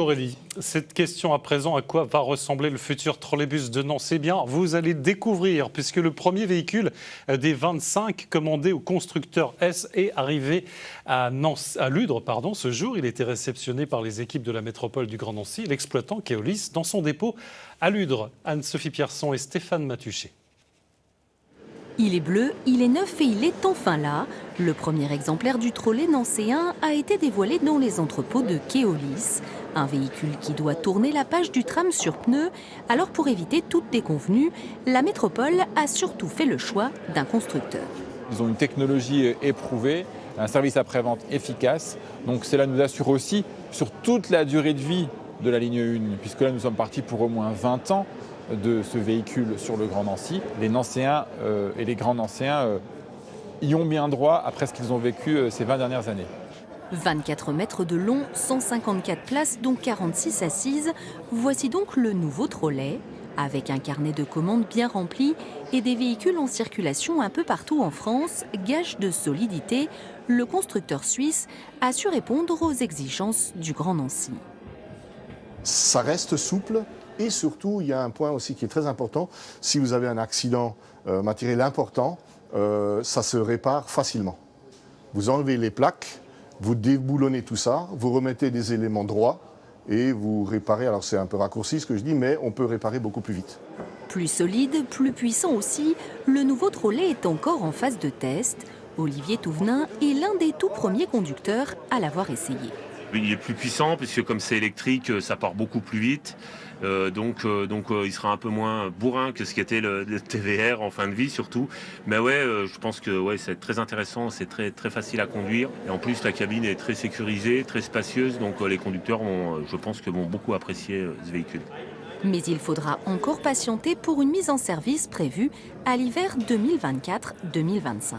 Aurélie, cette question à présent, à quoi va ressembler le futur trolleybus de Nantes? Eh bien, vous allez découvrir, puisque le premier véhicule des 25 commandé au constructeur S est arrivé à Ludre. Ce jour, il a été réceptionné par les équipes de la métropole du Grand Nancy, l'exploitant Keolis, dans son dépôt à Ludre. Anne-Sophie Pierson et Stéphane Matuchet. Il est bleu, il est neuf et il est enfin là. Le premier exemplaire du trolley nancéen a été dévoilé dans les entrepôts de Keolis. Un véhicule qui doit tourner la page du tram sur pneus. Alors pour éviter toute déconvenue, la métropole a surtout fait le choix d'un constructeur. Ils ont une technologie éprouvée, un service après-vente efficace. Donc cela nous assure aussi sur toute la durée de vie de la ligne 1, puisque là nous sommes partis pour au moins 20 ans de ce véhicule sur le Grand Nancy. Les Nancéens et les Grands Nancéens y ont bien droit après ce qu'ils ont vécu ces 20 dernières années. 24 mètres de long, 154 places, dont 46 assises. Voici donc le nouveau trolley, avec un carnet de commandes bien rempli et des véhicules en circulation un peu partout en France. Gage de solidité, le constructeur suisse a su répondre aux exigences du Grand Nancy. Ça reste souple. Et surtout, il y a un point aussi qui est très important. Si vous avez un accident matériel important, ça se répare facilement. Vous enlevez les plaques, vous déboulonnez tout ça, vous remettez des éléments droits et vous réparez. Alors c'est un peu raccourci ce que je dis, mais on peut réparer beaucoup plus vite. Plus solide, plus puissant aussi, le nouveau trolley est encore en phase de test. Olivier Touvenin est l'un des tout premiers conducteurs à l'avoir essayé. Il est plus puissant puisque comme c'est électrique, ça part beaucoup plus vite. Donc il sera un peu moins bourrin que ce qui était le TVR en fin de vie surtout. Mais ouais, je pense que ouais, c'est très intéressant, c'est très facile à conduire. Et en plus la cabine est très sécurisée, très spacieuse. Donc les conducteurs je pense que vont beaucoup apprécier ce véhicule. Mais il faudra encore patienter pour une mise en service prévue à l'hiver 2024-2025.